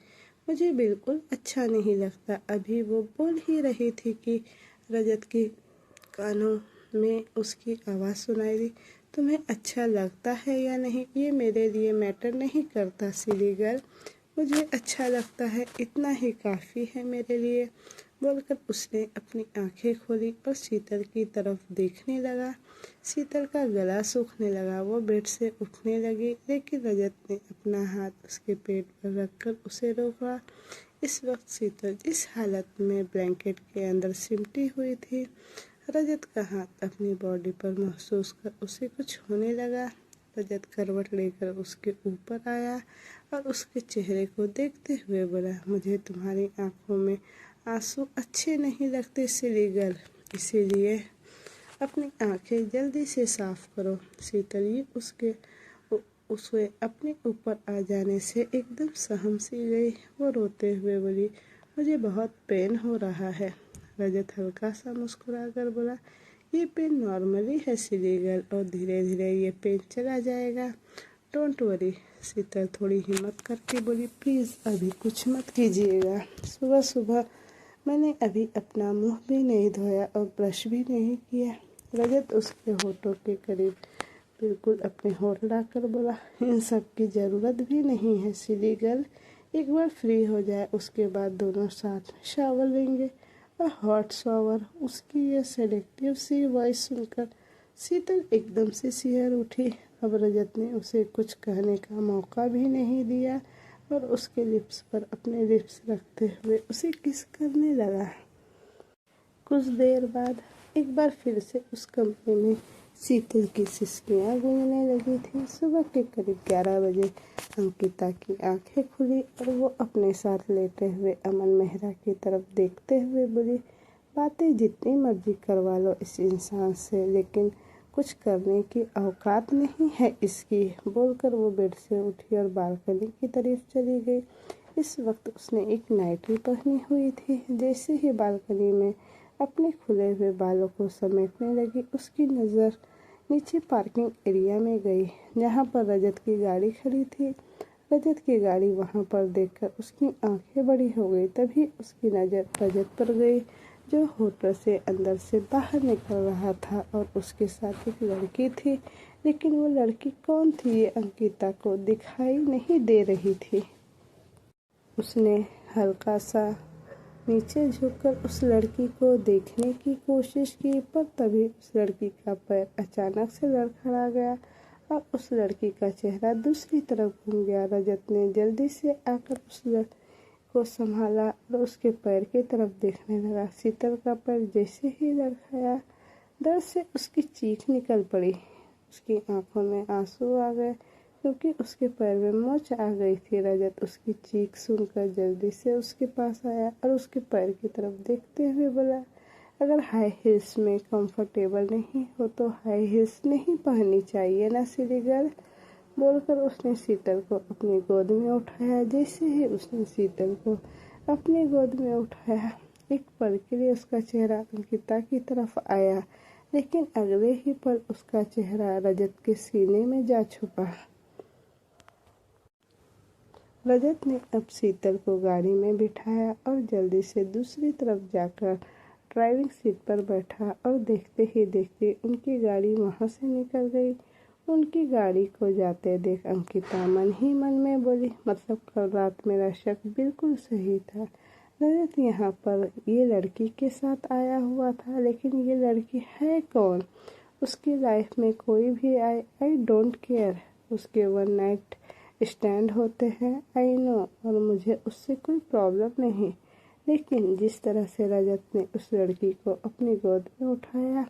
मुझे बिल्कुल अच्छा नहीं लगता। अभी वो बोल ही रही थी कि रजत के कानों में उसकी आवाज़ सुनाई दी। तुम्हें अच्छा लगता है या नहीं ये मेरे लिए मैटर नहीं करता सिली गर्ल, मुझे अच्छा लगता है, इतना ही काफ़ी है मेरे लिए, बोलकर उसने अपनी आंखें खोली और शीतल की तरफ देखने लगा। शीतल का गला सूखने लगा। वो बेड से उठने लगी, लेकिन रजत ने अपना हाथ उसके पेट पर रखकर उसे रोका। इस वक्त शीतल जिस हालत में ब्लैंकेट के अंदर सिमटी हुई थी, रजत का हाथ अपनी बॉडी पर महसूस कर उसे कुछ होने लगा। रजत करवट लेकर उसके ऊपर आया और उसके चेहरे को देखते हुए बोला, मुझे तुम्हारी आंखों में आंसू अच्छे नहीं लगते सिली गर्ल, इसीलिए अपनी आंखें जल्दी से साफ करो। शीतल ये उसे अपने ऊपर आ जाने से एकदम सहम सी गई। वो रोते हुए बोली, मुझे बहुत पेन हो रहा है। रजत हल्का सा मुस्कुरा कर बोला, ये पेन नॉर्मली है सिली गर्ल, और धीरे धीरे ये पेन चला जाएगा, डोंट वरी। शीतल थोड़ी हिम्मत करके बोली, प्लीज़ अभी कुछ मत कीजिएगा। सुबह सुबह मैंने अभी अपना मुंह भी नहीं धोया और ब्रश भी नहीं किया। रजत उसके होठों के करीब बिल्कुल अपने होठ लाकर बोला, इन सब की ज़रूरत भी नहीं है सिली गर्ल, एक बार फ्री हो जाए उसके बाद दोनों साथ में शावर लेंगे, और हॉट शावर। उसकी यह सेलेक्टिव सी वॉइस सुनकर शीतल एकदम से सिहर उठी। अब रजत ने उसे कुछ कहने का मौका भी नहीं दिया और उसके लिप्स पर अपने लिप्स रखते हुए उसे किस करने लगा। कुछ देर बाद एक बार फिर से उस कमरे में शीतल की सिसकियाँ गूंजने लगी थी। सुबह के करीब 11 बजे अंकिता की आंखें खुली और वो अपने साथ लेटे हुए अमन मेहरा की तरफ देखते हुए बोली, बातें जितनी मर्जी करवा लो इस इंसान से, लेकिन कुछ करने की औकात नहीं है इसकी। बोलकर वो बेड से उठी और बालकनी की तरफ चली गई। इस वक्त उसने एक नाइटी पहनी हुई थी। जैसे ही बालकनी में अपने खुले हुए बालों को समेटने लगी, उसकी नज़र नीचे पार्किंग एरिया में गई जहाँ पर रजत की गाड़ी खड़ी थी। रजत की गाड़ी वहाँ पर देखकर उसकी आंखें बड़ी हो गई। तभी उसकी नज़र रजत पर गई जो होटल से अंदर से बाहर निकल रहा था और उसके साथ एक लड़की थी, लेकिन वो लड़की कौन थी ये अंकिता को दिखाई नहीं दे रही थी। उसने हल्का सा नीचे झुककर उस लड़की को देखने की कोशिश की, पर तभी उस लड़की का पैर अचानक से लड़खड़ा गया और उस लड़की का चेहरा दूसरी तरफ घूम गया। रजत ने जल्दी से आकर उस लड़की को संभाला और उसके पैर की तरफ देखने लगा। शीतल का पैर जैसे ही लड़खड़ाया, दर्द से उसकी चीख निकल पड़ी। उसकी आंखों में आंसू आ गए क्योंकि उसके पैर में मोच आ गई थी। रजत उसकी चीख सुनकर जल्दी से उसके पास आया और उसके पैर की तरफ देखते हुए बोला, अगर हाई हील्स में कंफर्टेबल नहीं हो तो हाई हील्स नहीं पहननी चाहिए ना सिली गर्ल। बोलकर उसने शीतल को अपनी गोद में उठाया। जैसे ही उसने शीतल को अपनी गोद में उठाया, एक पल के लिए उसका चेहरा अंकिता की तरफ आया, लेकिन अगले ही पल उसका चेहरा रजत के सीने में जा छुपा। रजत ने अब शीतल को गाड़ी में बिठाया और जल्दी से दूसरी तरफ जाकर ड्राइविंग सीट पर बैठा और देखते ही देखते उनकी गाड़ी वहां से निकल गई। उनकी गाड़ी को जाते देख अंकिता मन ही मन में बोली, मतलब कल रात मेरा शक बिल्कुल सही था। रजत यहाँ पर ये लड़की के साथ आया हुआ था, लेकिन ये लड़की है कौन? उसकी लाइफ में कोई भी आए, आई डोंट केयर। उसके वन नाइट स्टैंड होते हैं, आई नो, और मुझे उससे कोई प्रॉब्लम नहीं, लेकिन जिस तरह से रजत ने उस लड़की को अपनी गोद में उठाया,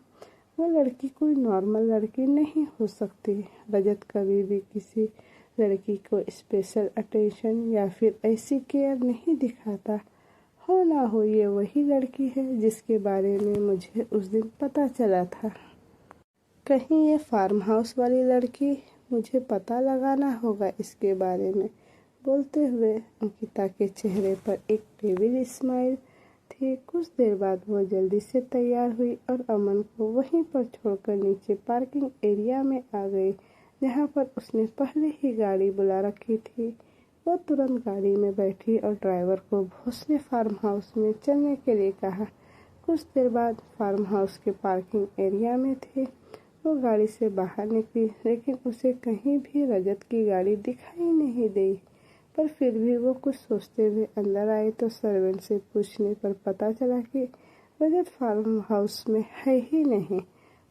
वो लड़की कोई नॉर्मल लड़की नहीं हो सकती। रजत कभी भी किसी लड़की को स्पेशल अटेंशन या फिर ऐसी केयर नहीं दिखाता। हो ना हो ये वही लड़की है जिसके बारे में मुझे उस दिन पता चला था। कहीं ये फार्म हाउस वाली लड़की, मुझे पता लगाना होगा इसके बारे में। बोलते हुए अंकिता के चेहरे पर एक टेढ़ी स्माइल थी। कुछ देर बाद वो जल्दी से तैयार हुई और अमन को वहीं पर छोड़कर नीचे पार्किंग एरिया में आ गई, जहाँ पर उसने पहले ही गाड़ी बुला रखी थी। वो तुरंत गाड़ी में बैठी और ड्राइवर को भोसले फार्म हाउस में चलने के लिए कहा। कुछ देर बाद फार्म हाउस के पार्किंग एरिया में थे। वो गाड़ी से बाहर निकली, लेकिन उसे कहीं भी रजत की गाड़ी दिखाई नहीं दी। पर फिर भी वो कुछ सोचते हुए अंदर आए तो सर्वेंट से पूछने पर पता चला कि रजत फार्म हाउस में है ही नहीं।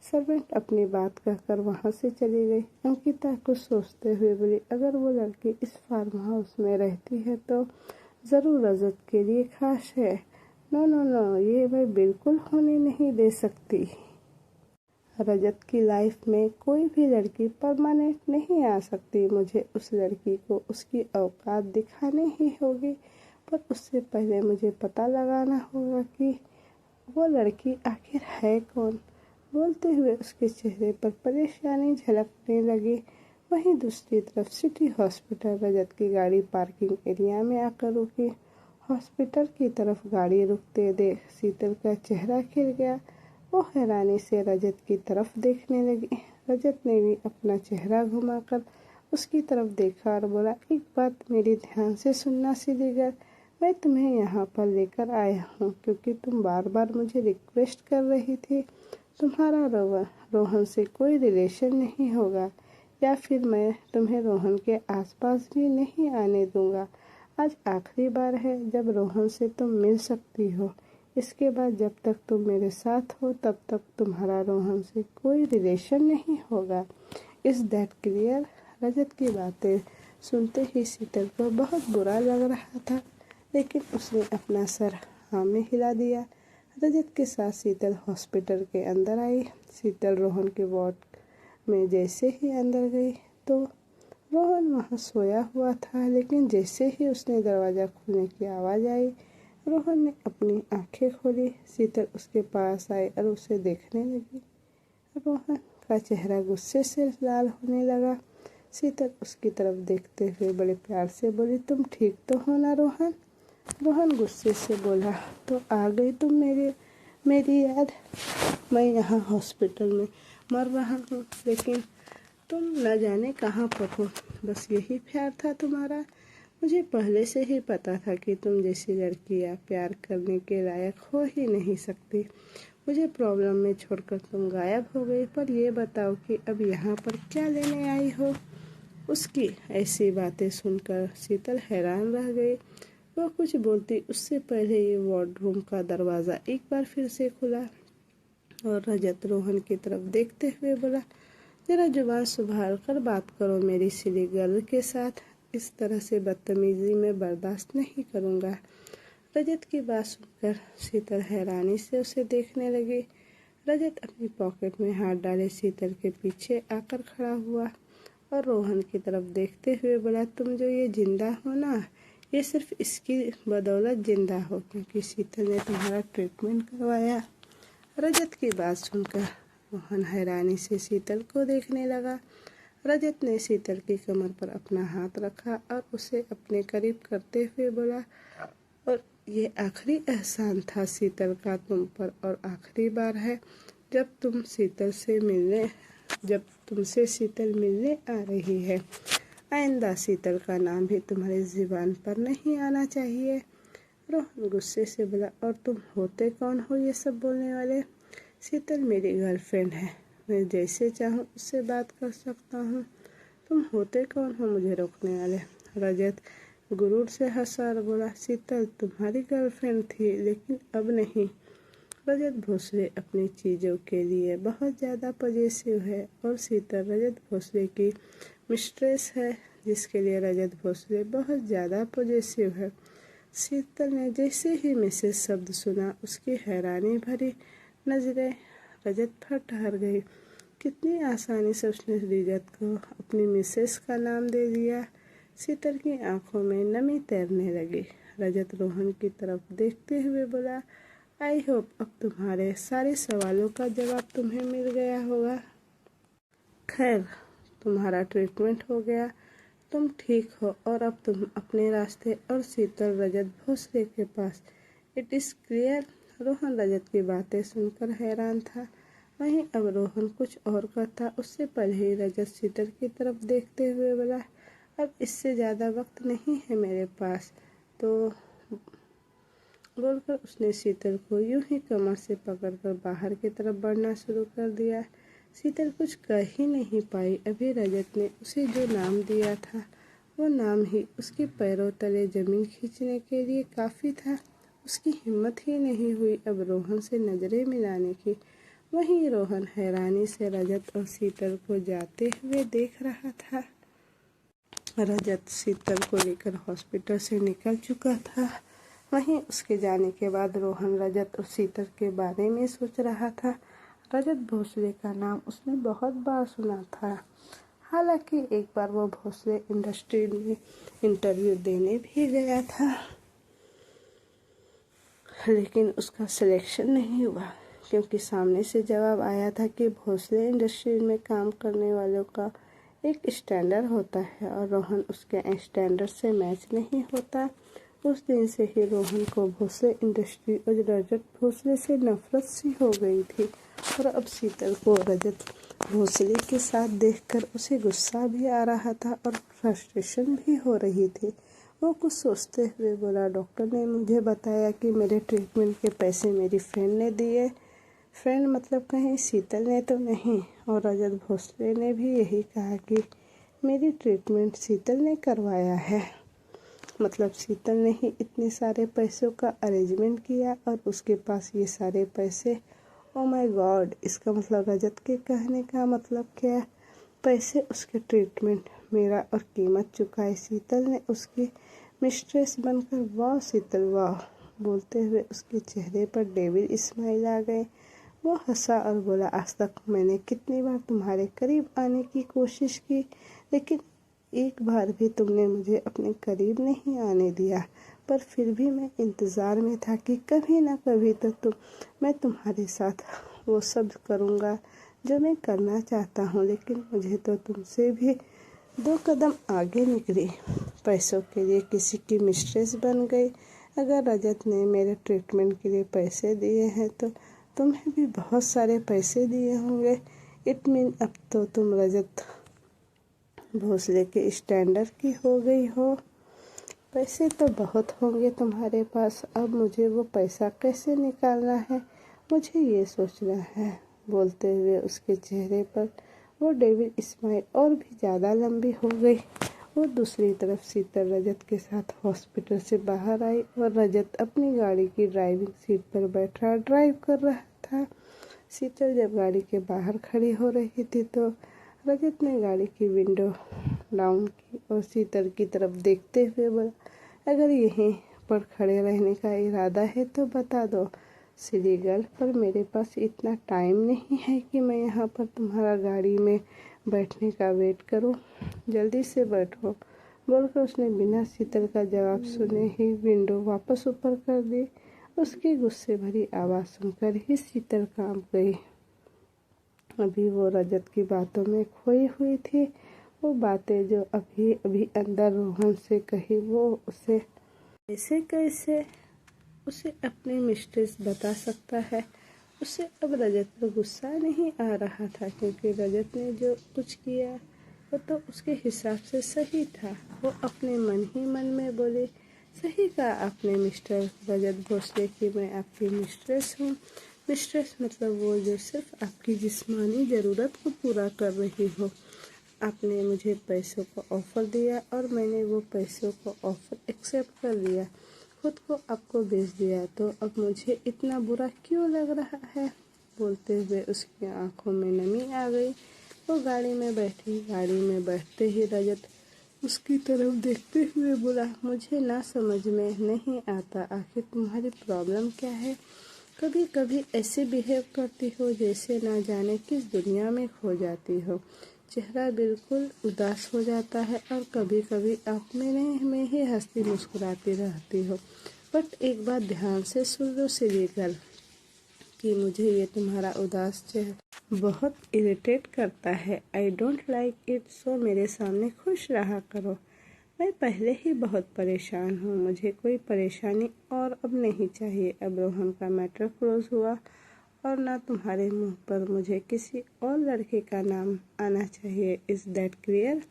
सर्वेंट अपनी बात कहकर वहां से चली गई। अंकिता कुछ सोचते हुए बोली, अगर वो लड़की इस फार्म हाउस में रहती है तो ज़रूर रजत के लिए खास है। नो नो नो, ये मैं बिल्कुल होने नहीं दे सकती। रजत की लाइफ में कोई भी लड़की परमानेंट नहीं आ सकती। मुझे उस लड़की को उसकी औकात दिखानी ही होगी, पर उससे पहले मुझे पता लगाना होगा कि वो लड़की आखिर है कौन। बोलते हुए उसके चेहरे पर परेशानी झलकने लगी। वहीं दूसरी तरफ सिटी हॉस्पिटल, रजत की गाड़ी पार्किंग एरिया में आकर रुकी। हॉस्पिटल की तरफ गाड़ी रुकते देख शीतल का चेहरा खिल गया। वो हैरानी से रजत की तरफ देखने लगी। रजत ने भी अपना चेहरा घुमाकर उसकी तरफ देखा और बोला, एक बात मेरी ध्यान से सुनना सीधीगर, मैं तुम्हें यहाँ पर लेकर आया हूँ क्योंकि तुम बार बार मुझे रिक्वेस्ट कर रही थी। तुम्हारा रोहन से कोई रिलेशन नहीं होगा, या फिर मैं तुम्हें रोहन के आसपास भी नहीं आने दूंगा। आज आखिरी बार है जब रोहन से तुम मिल सकती हो। इसके बाद जब तक तुम मेरे साथ हो तब तक तुम्हारा रोहन से कोई रिलेशन नहीं होगा। Is that clear? रजत की बातें सुनते ही शीतल को बहुत बुरा लग रहा था, लेकिन उसने अपना सर हाँ में हिला दिया। रजत के साथ शीतल हॉस्पिटल के अंदर आई। शीतल रोहन के वार्ड में जैसे ही अंदर गई तो रोहन वहाँ सोया हुआ था, लेकिन जैसे ही उसने दरवाज़ा खोलने की आवाज़ आई, रोहन ने अपनी आंखें खोली। शीतल उसके पास आई और उसे देखने लगी। रोहन का चेहरा गुस्से से लाल होने लगा। शीतल उसकी तरफ देखते हुए बड़े प्यार से बोली, तुम ठीक तो हो ना रोहन? रोहन गुस्से से बोला, तो आ गई तुम मेरी याद। मैं यहाँ हॉस्पिटल में मर रहा हूँ, लेकिन तुम न जाने कहाँ पर हो। बस यही प्यार था तुम्हारा। मुझे पहले से ही पता था कि तुम जैसी लड़कियाँ प्यार करने के लायक हो ही नहीं सकती। मुझे प्रॉब्लम में छोड़कर तुम गायब हो गई, पर ये बताओ कि अब यहाँ पर क्या लेने आई हो? उसकी ऐसी बातें सुनकर शीतल हैरान रह गई। वह कुछ बोलती उससे पहले ये वार्डरूम का दरवाज़ा एक बार फिर से खुला और रजत रोहन की तरफ देखते हुए बोला, जरा जुबान संभाल कर बात करो मेरी सिली गर्ल के साथ। इस तरह से बदतमीजी में बर्दाश्त नहीं करूँगा। रजत की बात सुनकर शीतल हैरानी से उसे देखने लगी। रजत अपनी पॉकेट में हाथ डाले शीतल के पीछे आकर खड़ा हुआ और रोहन की तरफ देखते हुए बोला, तुम जो ये जिंदा हो ना, ये सिर्फ इसकी बदौलत जिंदा हो क्योंकि शीतल ने तुम्हारा ट्रीटमेंट करवाया। रजत की बात सुनकर रोहन हैरानी से शीतल को देखने लगा। रजत ने शीतल की कमर पर अपना हाथ रखा और उसे अपने करीब करते हुए बोला, और ये आखिरी एहसान था शीतल का तुम पर, और आखिरी बार है जब तुमसे शीतल मिलने आ रही है। आइंदा शीतल का नाम भी तुम्हारी ज़ुबान पर नहीं आना चाहिए। रोहन गुस्से से बोला, और तुम होते कौन हो ये सब बोलने वाले? शीतल मेरी गर्लफ्रेंड है, मैं जैसे चाहूँ उससे बात कर सकता हूँ। तुम होते कौन हो मुझे रोकने वाले? रजत गुरूर से हंसा और बोला, शीतल तुम्हारी गर्लफ्रेंड थी लेकिन अब नहीं। रजत भोसले अपनी चीज़ों के लिए बहुत ज़्यादा पॉजिटिव है और शीतल रजत भोसले की मिस्ट्रेस है, जिसके लिए रजत भोसले बहुत ज़्यादा पॉजिटिव है। शीतल ने जैसे ही मिसेस शब्द सुना, उसकी हैरानी भरी नजरें रजत पर ठहर गई। कितनी आसानी से उसने रजत को अपनी मिसेस का नाम दे दिया। शीतल की आंखों में नमी तैरने लगी। रजत रोहन की तरफ देखते हुए बोला, आई होप अब तुम्हारे सारे सवालों का जवाब तुम्हें मिल गया होगा। खैर, तुम्हारा ट्रीटमेंट हो गया, तुम ठीक हो और अब तुम अपने रास्ते और शीतल रजत भोसले के पास। It is clear. Rohan Rajat की बातें सुनकर हैरान था। वहीं अब रोहन कुछ और कहता उससे पहले ही रजत शीतल की तरफ देखते हुए बोला, अब इससे ज़्यादा वक्त नहीं है मेरे पास, तो बोलकर उसने शीतल को यूं ही कमर से पकड़कर बाहर की तरफ बढ़ना शुरू कर दिया। शीतल कुछ कह ही नहीं पाई। अभी रजत ने उसे जो नाम दिया था वो नाम ही उसके पैरों तले जमीन खींचने के लिए काफ़ी था। उसकी हिम्मत ही नहीं हुई अब रोहन से नजरें मिलाने की। वहीं रोहन हैरानी से रजत और शीतल को जाते हुए देख रहा था। रजत शीतल को लेकर हॉस्पिटल से निकल चुका था। वहीं उसके जाने के बाद रोहन रजत और शीतल के बारे में सोच रहा था। रजत भोसले का नाम उसने बहुत बार सुना था। हालांकि एक बार वो भोसले इंडस्ट्री में इंटरव्यू देने भी गया था, लेकिन उसका सिलेक्शन नहीं हुआ क्योंकि सामने से जवाब आया था कि भोसले इंडस्ट्री में काम करने वालों का एक स्टैंडर्ड होता है और रोहन उसके स्टैंडर्ड से मैच नहीं होता। उस दिन से ही रोहन को भोसले इंडस्ट्री और रजत भोसले से नफरत सी हो गई थी और अब शीतल को रजत भोसले के साथ देखकर उसे गुस्सा भी आ रहा था और फ्रस्ट्रेशन भी हो रही थी। वो कुछ सोचते हुए बोला, डॉक्टर ने मुझे बताया कि मेरे ट्रीटमेंट के पैसे मेरी फ्रेंड ने दिए। फ्रेंड मतलब कहीं शीतल ने तो नहीं? और रजत भोसले ने भी यही कहा कि मेरी ट्रीटमेंट शीतल ने करवाया है। मतलब शीतल ने ही इतने सारे पैसों का अरेंजमेंट किया और उसके पास ये सारे पैसे। ओ माय गॉड, इसका मतलब रजत के कहने का मतलब क्या? पैसे उसके ट्रीटमेंट मेरा और कीमत चुकाई शीतल ने उसकी मिस्ट्रेस बनकर। वाह शीतल वाह, बोलते हुए उसके चेहरे पर डेविल स्माइल आ गए। वो हंसा और बोला, आज तक मैंने कितनी बार तुम्हारे करीब आने की कोशिश की, लेकिन एक बार भी तुमने मुझे अपने करीब नहीं आने दिया। पर फिर भी मैं इंतज़ार में था कि कभी ना कभी तो मैं तुम्हारे साथ वो सब करूँगा जो मैं करना चाहता हूँ। लेकिन मुझे तो तुमसे भी 2 कदम आगे निकली। पैसों के लिए किसी की मिस्ट्रेस बन गई। अगर रजत ने मेरे ट्रीटमेंट के लिए पैसे दिए हैं तो तुम्हें भी बहुत सारे पैसे दिए होंगे। इट मीन अब तो तुम रजत भोसले के स्टैंडर्ड की हो गई हो। पैसे तो बहुत होंगे तुम्हारे पास। अब मुझे वो पैसा कैसे निकालना है, मुझे ये सोचना है। बोलते हुए उसके चेहरे पर वो डेविड स्माइल और भी ज़्यादा लंबी हो गई। वो दूसरी तरफ शीतल रजत के साथ हॉस्पिटल से बाहर आई और रजत अपनी गाड़ी की ड्राइविंग सीट पर बैठा ड्राइव कर रहा था। शीतल जब गाड़ी के बाहर खड़ी हो रही थी तो रजत ने गाड़ी की विंडो डाउन की और शीतल की तरफ देखते हुए बोला, अगर यहीं पर खड़े रहने का इरादा है तो बता दो सिली गर्ल, पर मेरे पास इतना टाइम नहीं है कि मैं यहाँ पर तुम्हारा गाड़ी में बैठने का वेट करूँ। जल्दी से बैठो, बोलकर उसने बिना शीतल का जवाब सुने ही विंडो वापस ऊपर कर दी। उसकी गुस्से भरी आवाज़ सुनकर ही शीतल कांप गई। अभी वो रजत की बातों में खोई हुई थी। वो बातें जो अभी अभी अंदर रोहन से कही वो उसे कैसे उसे अपनी मिस्ट्रेस बता सकता है। उसे अब रजत पर गुस्सा नहीं आ रहा था क्योंकि रजत ने जो कुछ किया वो तो उसके हिसाब से सही था। वो अपने मन ही मन में बोले, सही कहा आपने मिस्टर रजत भोसले कि मैं आपकी मिस्ट्रेस हूँ। मिस्ट्रेस मतलब वो जो सिर्फ आपकी जिस्मानी ज़रूरत को पूरा कर रही हो। आपने मुझे पैसों का ऑफ़र दिया और मैंने वो पैसों का ऑफ़र एक्सेप्ट कर लिया, खुद को आपको बेच दिया, तो अब मुझे इतना बुरा क्यों लग रहा है? बोलते हुए उसकी आंखों में नमी आ गई। वो गाड़ी में बैठी। गाड़ी में बैठते ही रजत उसकी तरफ देखते हुए बोला, मुझे ना समझ में नहीं आता आखिर तुम्हारी प्रॉब्लम क्या है। कभी कभी ऐसे बिहेव करती हो जैसे ना जाने किस दुनिया में खो जाती हो। चेहरा बिल्कुल उदास हो जाता है और कभी कभी आप मेरे में ही हंसती मुस्कुराती रहती हो। बट एक बात ध्यान से सुन लो सीरियल कि मुझे ये तुम्हारा उदास चेहरा बहुत इरिटेट करता है। आई डोंट लाइक इट, सो मेरे सामने खुश रहा करो। मैं पहले ही बहुत परेशान हूँ, मुझे कोई परेशानी और अब नहीं चाहिए। अब रोहन का मैटर क्लोज हुआ और ना तुम्हारे मुंह पर मुझे किसी और लड़के का नाम आना चाहिए। Is that clear?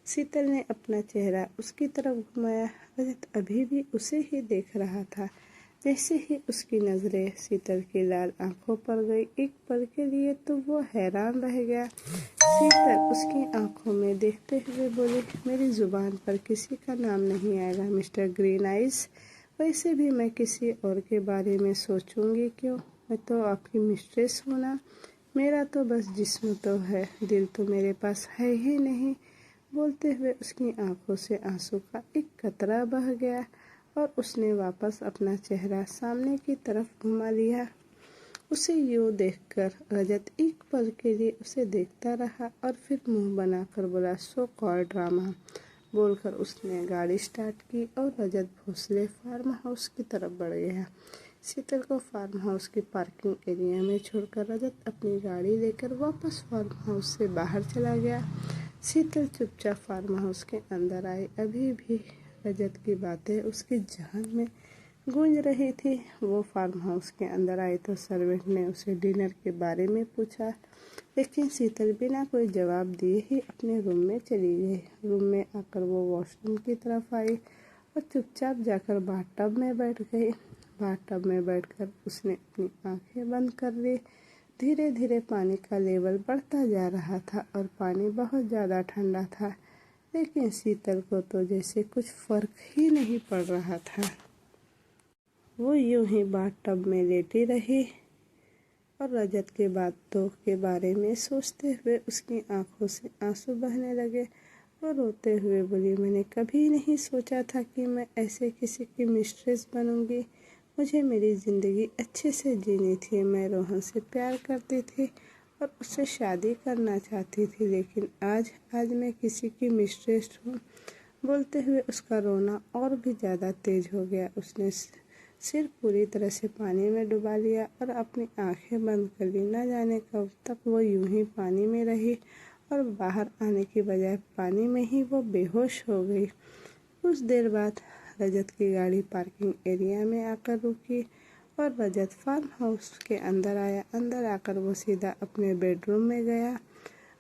शीतल ने अपना चेहरा उसकी तरफ घुमाया। रजत अभी भी उसे ही देख रहा था। जैसे ही उसकी नज़रें शीतल की लाल आंखों पर गई, एक पल के लिए तो वो हैरान रह गया। शीतल उसकी आंखों में देखते हुए बोली, मेरी जुबान पर किसी का नाम नहीं आएगा मिस्टर ग्रीन आइज। वैसे भी मैं किसी और के बारे में सोचूंगी क्यों? मैं तो आपकी मिस्ट्रेस हूँ ना। मेरा तो बस जिस्म तो है, दिल तो मेरे पास है ही नहीं। बोलते हुए उसकी आंखों से आंसू का एक कतरा बह गया और उसने वापस अपना चेहरा सामने की तरफ घुमा लिया। उसे यूँ देखकर रजत एक पल के लिए उसे देखता रहा और फिर मुंह बनाकर बोला, सो कॉल ड्रामा। बोलकर उसने गाड़ी स्टार्ट की और रजत भोसले फार्म हाउस की तरफ बढ़ गया। शीतल को फार्म हाउस की पार्किंग एरिया में छोड़कर रजत अपनी गाड़ी लेकर वापस फार्म हाउस से बाहर चला गया। शीतल चुपचाप फार्म हाउस के अंदर आई। अभी भी रजत की बातें उसकी जहन में गूंज रही थी। वो फार्म हाउस के अंदर आई तो सर्वेंट ने उसे डिनर के बारे में पूछा, लेकिन शीतल बिना कोई जवाब दिए ही अपने रूम में चली गई। रूम में आकर वो वॉशरूम की तरफ आई और चुपचाप जाकर बाथटब में बैठ गई। बाथटब में बैठकर उसने अपनी आंखें बंद कर ली। धीरे धीरे पानी का लेवल बढ़ता जा रहा था और पानी बहुत ज़्यादा ठंडा था, लेकिन शीतल को तो जैसे कुछ फर्क ही नहीं पड़ रहा था। वो यूं ही बाथटब में लेटी रही और रजत के बातों के बारे में सोचते हुए उसकी आंखों से आंसू बहने लगे। वो रोते हुए बोली, मैंने कभी नहीं सोचा था कि मैं ऐसे किसी की मिस्ट्रेस बनूंगी। मुझे मेरी ज़िंदगी अच्छे से जीनी थी। मैं रोहन से प्यार करती थी और उससे शादी करना चाहती थी, लेकिन आज मैं किसी की मिस्ट्रेस हूँ। बोलते हुए उसका रोना और भी ज़्यादा तेज हो गया। उसने सिर पूरी तरह से पानी में डुबा लिया और अपनी आंखें बंद कर ली। न जाने कब तक वो यूं ही पानी में रही और बाहर आने की बजाय पानी में ही वो बेहोश हो गई। कुछ देर बाद रजत की गाड़ी पार्किंग एरिया में आकर रुकी और रजत फार्म हाउस के अंदर आया। अंदर आकर वो सीधा अपने बेडरूम में गया।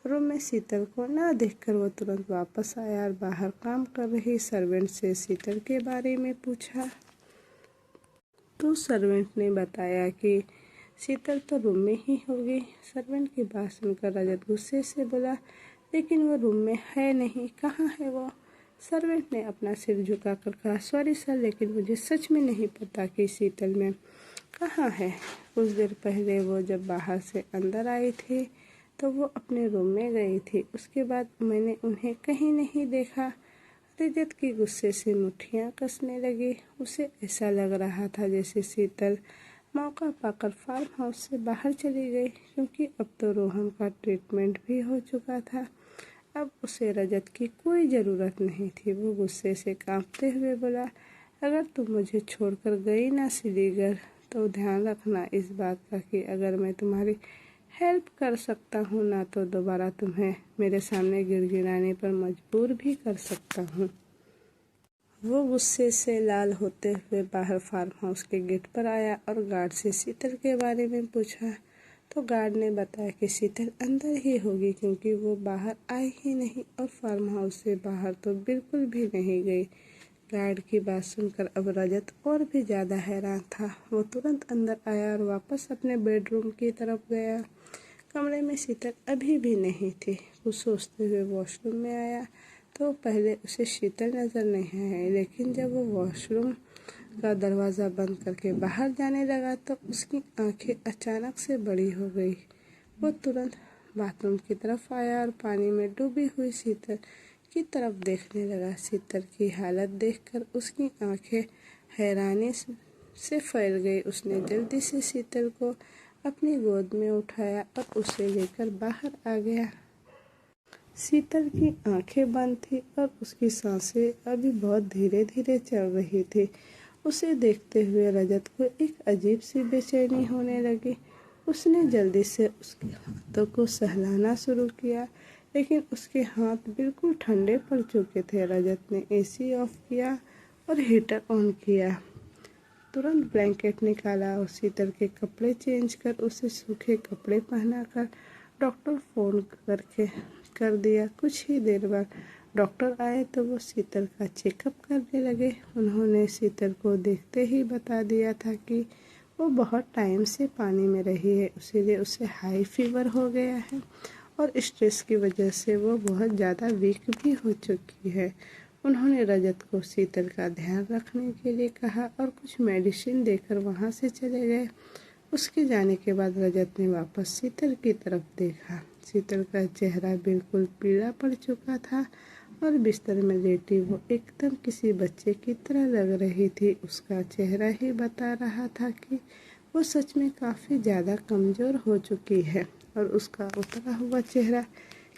रूम में शीतल को ना देखकर वो तुरंत वापस आया और बाहर काम कर रही सर्वेंट से शीतल के बारे में पूछा। तो सर्वेंट ने बताया कि शीतल तो रूम में ही होगी। सर्वेंट की बात सुनकर रजत गुस्से से बोला, लेकिन वो रूम में है नहीं, कहाँ है वो? सर्वेंट ने अपना सिर झुकाकर कहा, सॉरी सर, लेकिन मुझे सच में नहीं पता कि शीतल मैम कहाँ है। कुछ देर पहले वो जब बाहर से अंदर आई थी तो वो अपने रूम में गई थी। उसके बाद मैंने उन्हें कहीं नहीं देखा। रजत की गुस्से से मुट्ठियाँ कसने लगी। उसे ऐसा लग रहा था जैसे शीतल मौका पाकर फार्म हाउस से बाहर चली गई, क्योंकि अब तो रोहन का ट्रीटमेंट भी हो चुका था। अब उसे रजत की कोई ज़रूरत नहीं थी। वो गुस्से से कांपते हुए बोला, अगर तुम मुझे छोड़कर गई ना श्रीगर, तो ध्यान रखना इस बात का कि अगर मैं तुम्हारी हेल्प कर सकता हूँ ना तो दोबारा तुम्हें मेरे सामने गिड़गिड़ाने पर मजबूर भी कर सकता हूँ। वो गुस्से से लाल होते हुए बाहर फार्म हाउस के गेट पर आया और गार्ड से शीतल के बारे में पूछा तो गार्ड ने बताया कि शीतल अंदर ही होगी, क्योंकि वो बाहर आई ही नहीं और फार्म हाउस से बाहर तो बिल्कुल भी नहीं गई। गार्ड की बात सुनकर अब रजत और भी ज़्यादा हैरान था। वो तुरंत अंदर आया और वापस अपने बेडरूम की तरफ गया। कमरे में शीतल अभी भी नहीं थी। कुछ सोचते हुए वॉशरूम में आया तो पहले उसे शीतल नज़र नहीं आई, लेकिन जब वो वॉशरूम का दरवाज़ा बंद करके बाहर जाने लगा तो उसकी आंखें अचानक से बड़ी हो गई। वो तुरंत बाथरूम की तरफ आया और पानी में डूबी हुई शीतल की तरफ देखने लगा। शीतल की हालत देखकर उसकी आंखें हैरानी से फैल गई। उसने जल्दी से शीतल को अपनी गोद में उठाया और उसे लेकर बाहर आ गया। शीतल की आंखें बंद थी और उसकी सांसें अभी बहुत धीरे धीरे चल रही थी। उसे देखते हुए रजत को एक अजीब सी बेचैनी होने लगी। उसने जल्दी से उसके हाथों को सहलाना शुरू किया, लेकिन उसके हाथ बिल्कुल ठंडे पड़ चुके थे। रजत ने एसी ऑफ किया और हीटर ऑन किया। तुरंत ब्लैंकेट निकाला और शीतल के कपड़े चेंज कर उसे सूखे कपड़े पहनाकर डॉक्टर फ़ोन करके कर दिया। कुछ ही देर बाद डॉक्टर आए तो वो शीतल का चेकअप करने लगे। उन्होंने शीतल को देखते ही बता दिया था कि वो बहुत टाइम से पानी में रही है, इसीलिए उसे हाई फीवर हो गया है और स्ट्रेस की वजह से वो बहुत ज़्यादा वीक भी हो चुकी है। उन्होंने रजत को शीतल का ध्यान रखने के लिए कहा और कुछ मेडिसिन देकर वहाँ से चले गए। उसके जाने के बाद रजत ने वापस शीतल की तरफ देखा। शीतल का चेहरा बिल्कुल पीला पड़ चुका था और बिस्तर में लेटी वो एकदम किसी बच्चे की तरह लग रही थी। उसका चेहरा ही बता रहा था कि वो सच में काफ़ी ज़्यादा कमज़ोर हो चुकी है और उसका उतरा हुआ चेहरा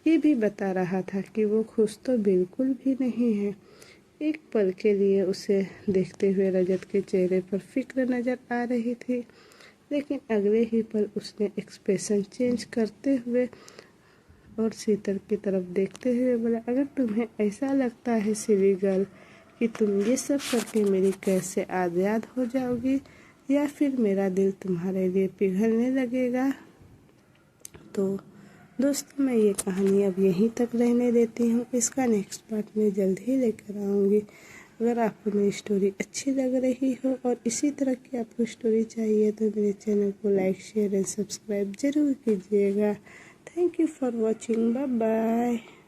ये भी बता रहा था कि वो खुश तो बिल्कुल भी नहीं है। एक पल के लिए उसे देखते हुए रजत के चेहरे पर फिक्र नज़र आ रही थी, लेकिन अगले ही पल उसने एक्सप्रेशन चेंज करते हुए और शीतल की तरफ देखते हुए बोला, अगर तुम्हें ऐसा लगता है सिली गर्ल कि तुम ये सब करके मेरी कैसे आज़ाद हो जाओगी या फिर मेरा दिल तुम्हारे लिए पिघलने लगेगा, तो दोस्तों मैं ये कहानी अब यहीं तक रहने देती हूँ। इसका नेक्स्ट पार्ट मैं जल्द ही लेकर आऊँगी। अगर आपको मेरी स्टोरी अच्छी लग रही हो और इसी तरह की आपको स्टोरी चाहिए तो मेरे चैनल को लाइक शेयर एंड सब्सक्राइब ज़रूर कीजिएगा। Thank you for watching. Bye bye.